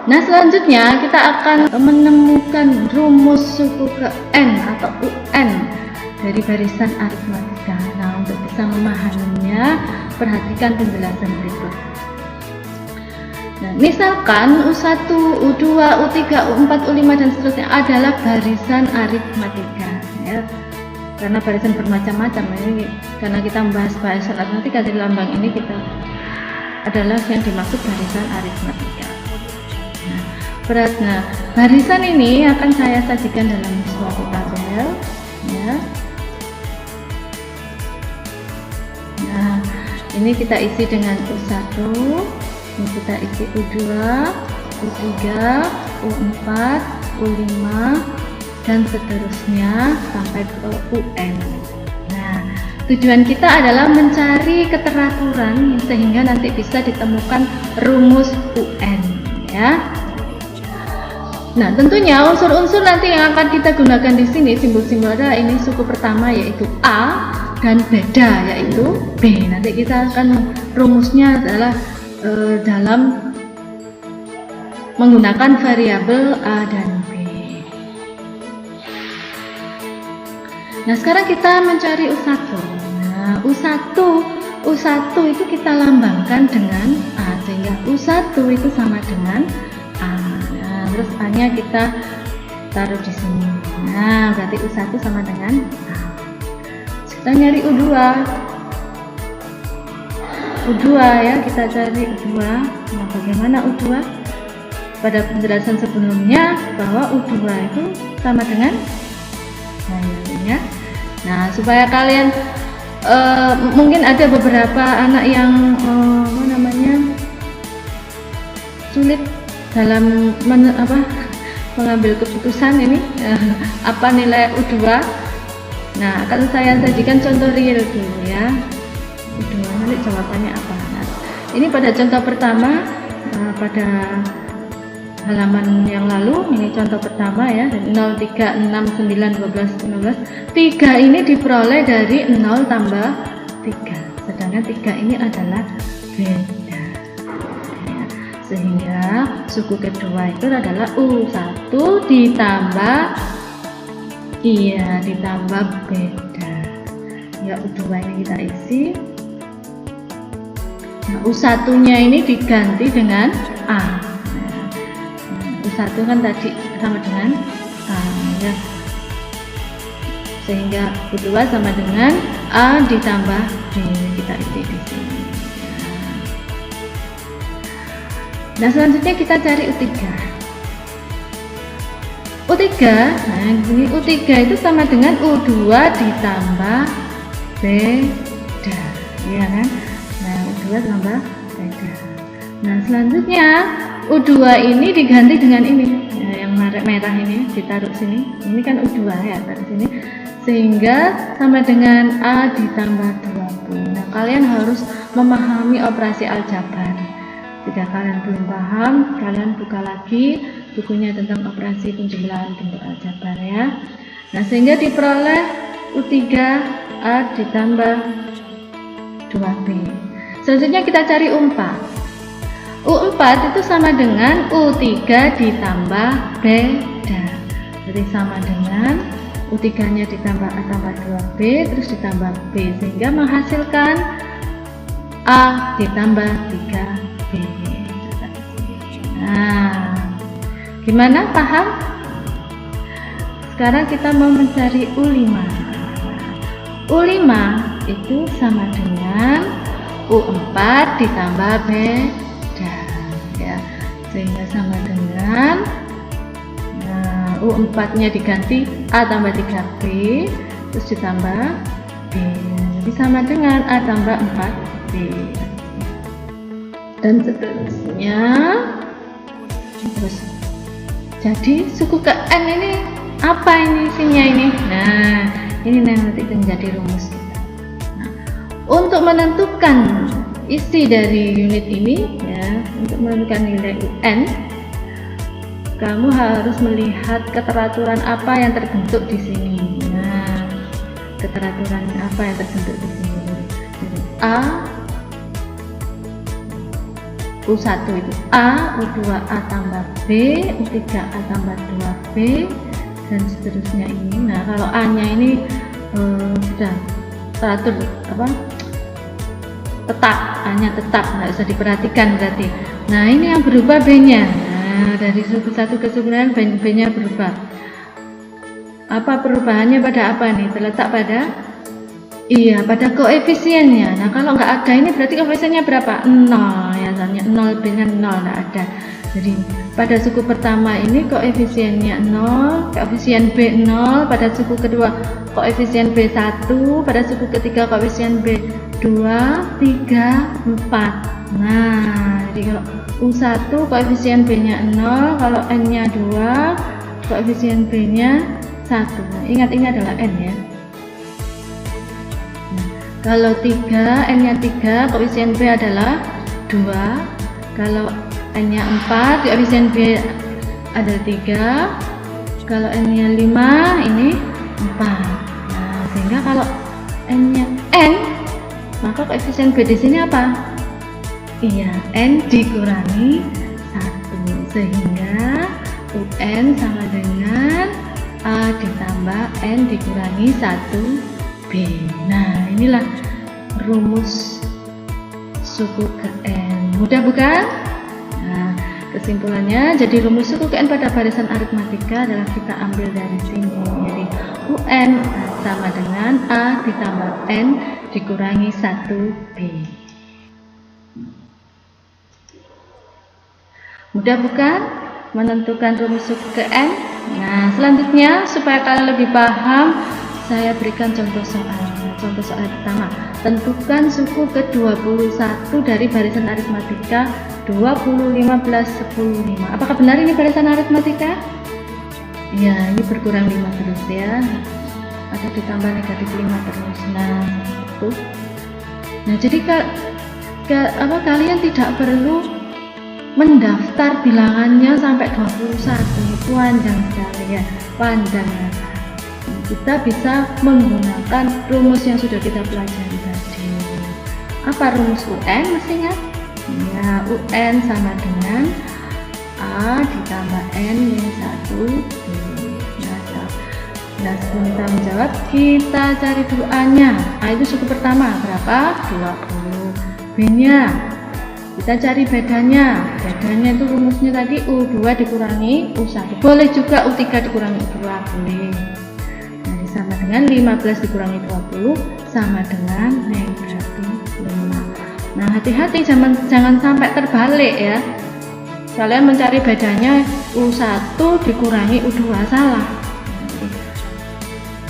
Nah, selanjutnya kita akan menemukan rumus suku ke N atau UN dari barisan aritmatika. Nah, untuk bisa memahaminya, perhatikan penjelasan berikut. Nah, misalkan U1, U2, U3, U4, U5 dan seterusnya adalah barisan aritmatika, ya. Karena barisan bermacam-macam ini, karena kita membahas barisan aritmatika, dari lambang ini kita adalah yang dimaksud barisan aritmatika. Nah, barisan ini akan saya sajikan dalam suatu tabel, ya. Nah, ini kita isi dengan U1, ini kita isi U2, U3, U4, U5 dan seterusnya sampai ke UN. Nah, tujuan kita adalah mencari keteraturan sehingga nanti bisa ditemukan rumus UN, ya. Nah, tentunya unsur-unsur nanti yang akan kita gunakan di sini, simbol-simbol adalah ini suku pertama yaitu A dan beda yaitu B. Nanti kita akan rumusnya adalah dalam menggunakan variabel A dan B. Nah, sekarang kita mencari U1. Nah, U1 itu kita lambangkan dengan A, sehingga U1 itu sama dengan A. Terus A-nya kita taruh di sini. Nah, berarti U1 sama dengan A. Kita nyari U2. U2 ya, kita cari U2. Nah, bagaimana U2? Pada penjelasan sebelumnya bahwa U2 itu sama dengan ya. Nah, supaya kalian mungkin ada beberapa anak yang sulit dalam mengambil keputusan ini apa nilai U2. Nah, akan saya sajikan contoh real dulu ya. U2 nanti jawabannya apa. Nah, ini pada contoh pertama, pada halaman yang lalu, ini contoh pertama ya, 0, 3, 6, 9, 12, 15. 3 ini diperoleh dari 0 tambah 3, sedangkan 3 ini adalah beda. Sehingga suku kedua itu adalah U1 ditambah beda. Ya, U2 ini kita isi. Nah, U1 nya ini diganti dengan A. U1 kan tadi sama dengan A ya. Sehingga U2 sama dengan A ditambah B, kita isi di sini. Nah, selanjutnya kita cari U3. Nah ini U3 itu sama dengan U2 ditambah beda, ya kan? Nah, U2 tambah beda. Nah, selanjutnya U2 ini diganti dengan ini, ya, yang merah ini ditaruh sini. Ini kan U2 ya, taruh sini. Sehingga sama dengan A ditambah 2B. Nah, kalian harus memahami operasi aljabar. Jika kalian belum paham, kalian buka lagi bukunya tentang operasi penjumlahan bentuk aljabar ya. Nah, sehingga diperoleh U3 A ditambah 2B. Selanjutnya kita cari U4. U4 itu sama dengan U3 ditambah beda. Jadi sama dengan U3 nya ditambah A tambah 2B terus ditambah B, sehingga menghasilkan A ditambah 3B. Nah, gimana, paham? Sekarang kita mau mencari U5. U5 itu sama dengan U4 ditambah beda ya, sehingga sama dengan U4 nya diganti A tambah 3B terus ditambah B, jadi sama dengan A tambah 4B dan seterusnya. Terus jadi suku ke N ini apa ini isinya ini? Nah, ini nanti menjadi rumus kita. Nah, untuk menentukan isi dari unit ini ya, untuk menentukan nilai UN, kamu harus melihat keteraturan apa yang terbentuk di sini. Nah, keteraturan apa yang terbentuk di sini? A U1 itu A, U2A tambah B, U3A tambah 2B, dan seterusnya ini. Nah, kalau A-nya ini sudah teratur tetap, A-nya tetap, nggak usah diperhatikan berarti. Nah, ini yang berubah B-nya. Nah, dari suku 1 ke suku lain B-nya berubah. Apa perubahannya pada apa nih? Terletak pada pada koefisiennya. Nah, kalau nggak ada ini berarti koefisiennya berapa? 0 ya, soalnya 0, B-nya 0, nggak ada. Jadi pada suku pertama ini koefisiennya 0, koefisien B 0, pada suku kedua koefisien B 1, pada suku ketiga koefisien B 2, 3, 4. Nah, jadi kalau U1 koefisien B-nya 0, kalau N-nya 2, koefisien B-nya 1. Nah, ingat ini adalah N ya. Kalau 3, N-nya 3, koefisien B adalah 2. Kalau N-nya 4, koefisien B adalah 3. Kalau N-nya 5, ini 4. Nah, sehingga kalau N-nya N, maka koefisien B di sini apa? Iya, N dikurangi 1. Sehingga UN sama dengan A ditambah N dikurangi 1B. Nah, inilah rumus suku ke N. Mudah bukan? Nah, kesimpulannya, jadi rumus suku ke N pada barisan aritmatika adalah kita ambil dari sini. Jadi UN sama dengan A ditambah N dikurangi 1B. Mudah bukan menentukan rumus suku ke N? Nah, selanjutnya supaya kalian lebih paham, saya berikan contoh soal. Contoh soal pertama, tentukan suku ke-21 dari barisan aritmatika 20, 15, 10, 5. Apakah benar ini barisan aritmatika? Ya, ini berkurang 5 terus ya, atau ditambah negatif 5 terus. Nah, itu. Nah, jadi kalian tidak perlu mendaftar bilangannya sampai 21. Panjang sekali ya, panjang. Kita bisa menggunakan rumus yang sudah kita pelajari tadi. Apa rumus UN mestinya? Ya, UN sama dengan A ditambah N min 1. Nah, sebelum kita menjawab, kita cari dulu A-nya. A itu suku pertama, berapa? 20. B-nya, kita cari bedanya. Bedanya itu rumusnya tadi U2 dikurangi U1. Boleh juga U3 dikurangi U2, boleh. Sama dengan 15 dikurangi 20 sama dengan negatif 5. Nah, hati-hati jangan sampai terbalik ya. Kalian mencari bedanya U1 dikurangi U2, salah.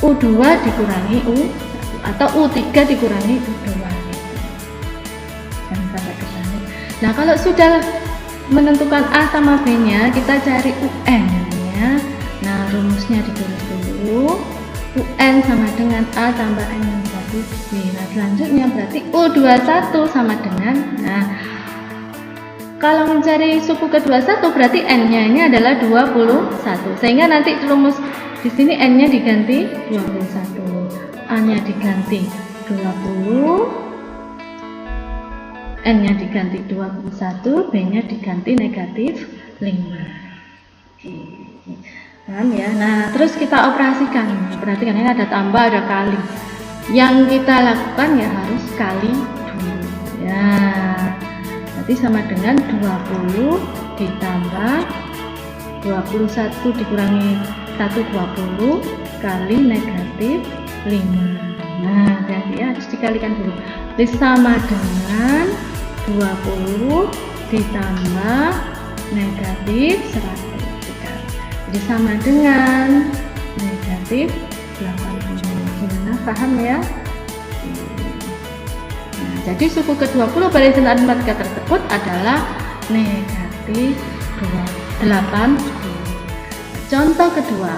U2 dikurangi U1 atau U3 dikurangi U2. Jangan sampai terbalik. Nah, kalau sudah menentukan A sama B-nya, kita cari UN ya. Nah, rumusnya ditulis dulu. UN sama dengan A tambah N min 1B. Nah, selanjutnya berarti U21 sama dengan, nah, kalau mencari suku ke-21 berarti N-nya ini adalah 21. Sehingga nanti rumus di sini N-nya diganti 21. A-nya diganti 20. N-nya diganti 21, B-nya diganti negatif 5. Oke. Paham ya? Nah, terus kita operasikan. Perhatikan ini ada tambah, ada kali. Yang kita lakukan ya harus kali dulu. Ya, berarti sama dengan 20 ditambah 21 dikurangi 1, 20 kali negatif 5. Nah, jadi ya harus dikalikan dulu. Jadi sama dengan 20 ditambah negatif 100. Jadi sama dengan negatif 80. Gimana, paham ya? Nah, jadi suku ke-20 barisan aritmatika tersebut adalah negatif 80. Contoh kedua,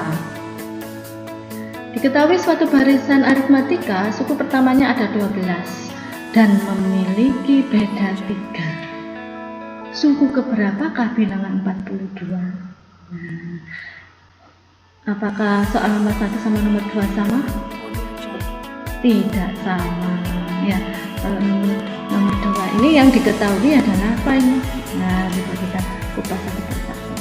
diketahui suatu barisan aritmatika suku pertamanya ada 12 dan memiliki beda 3. Suku keberapakah bilangan 42? Nah, apakah soal nomor 1 sama nomor 2 sama? Tidak sama ya. Kalau nomor dua ini yang diketahui adalah apa ini? Nah, coba kita kupas satu persatu.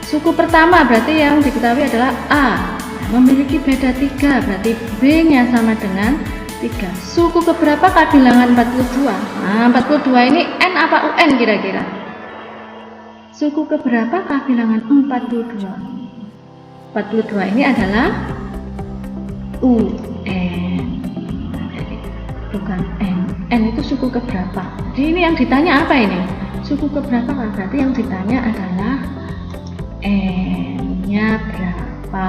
Suku pertama berarti yang diketahui adalah A, memiliki beda 3, berarti B-nya sama dengan 3. Suku keberapa kabilangan 42? Nah, 42 ini N apa UN kira-kira? Suku keberapa kabilangan 42? 42 ini adalah UN, bukan N. N itu suku keberapa? Jadi ini yang ditanya apa ini? Suku keberapa? Berarti yang ditanya adalah N-nya berapa?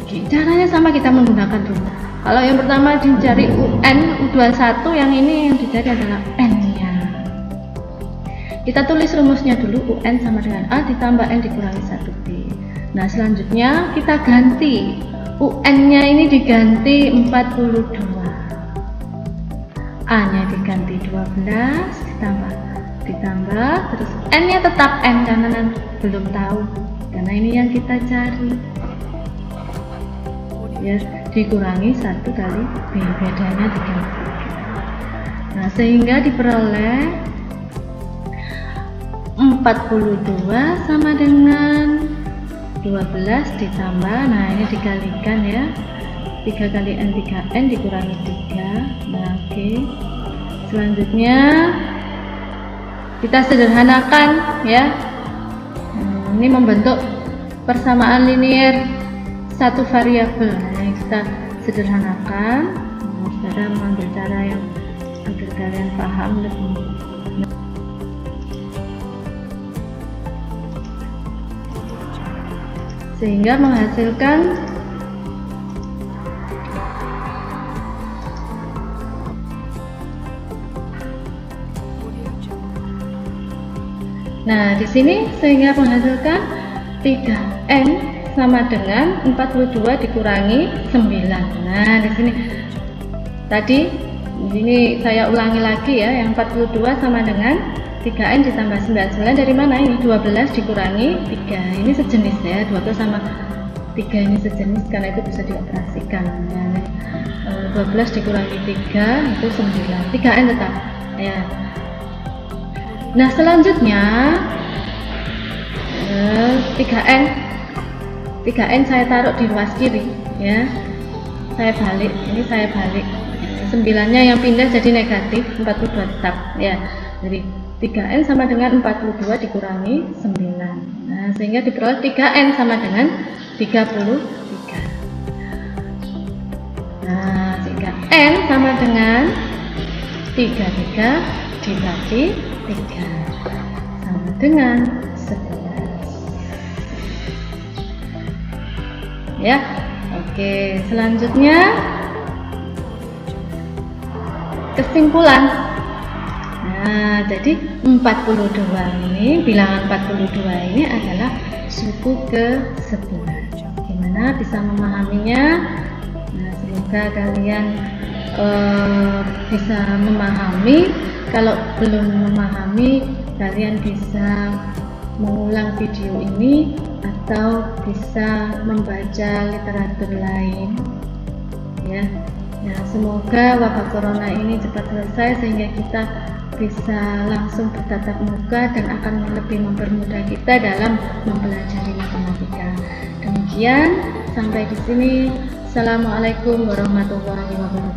Oke, caranya sama, kita menggunakan dulu. Kalau yang pertama dicari UN U21, yang ini yang dicari adalah N-nya. Kita tulis rumusnya dulu, UN sama dengan A ditambah N dikurangi 1B. Nah, selanjutnya kita ganti. UN-nya ini diganti 42. A-nya diganti 12 ditambah terus N-nya tetap N karena belum tahu. Karena ini yang kita cari. Ya, dikurangi 1 kali B, bedanya diganti. Nah, sehingga diperoleh 42 sama dengan 12 ditambah, nah ini dikalikan ya, 3 kali N 3N dikurangi 3. Nah, oke. Selanjutnya kita sederhanakan ya. Ini membentuk persamaan linear satu variabel. Nah, kita sederhanakan. Saudara mengambil cara yang agar kalian paham lebih. Sehingga menghasilkan nah di sini sehingga menghasilkan 3N sama dengan 42 dikurangi 9. Nah, di sini tadi ini saya ulangi lagi ya, yang 42 sama dengan 3N ditambah 99 dari mana ini? 12 dikurangi 3. Ini sejenis ya, 12 sama 3 ini sejenis karena itu bisa dioperasikan. Nah, 12 dikurangi 3 itu 9. 3N tetap ya. Nah, selanjutnya 3N saya taruh di ruas kiri ya. Saya balik, ini saya balik. 9-nya yang pindah jadi negatif, 42 tetap ya. Jadi 3N sama dengan 42 dikurangi 9. Nah, sehingga diperoleh 3N sama dengan 33. Nah, sehingga N sama dengan 33 dibagi 3 sama dengan 11. Ya, oke. Selanjutnya kesimpulan. Nah, jadi 42 ini, bilangan 42 ini adalah suku ke-11. Gimana bisa memahaminya? Nah, semoga kalian bisa memahami. Kalau belum memahami, kalian bisa mengulang video ini atau bisa membaca literatur lain ya. Nah, semoga wabah corona ini cepat selesai sehingga kita bisa langsung bertatap muka dan akan lebih mempermudah kita dalam mempelajari matematika. Demikian, sampai di sini. Assalamualaikum warahmatullahi wabarakatuh.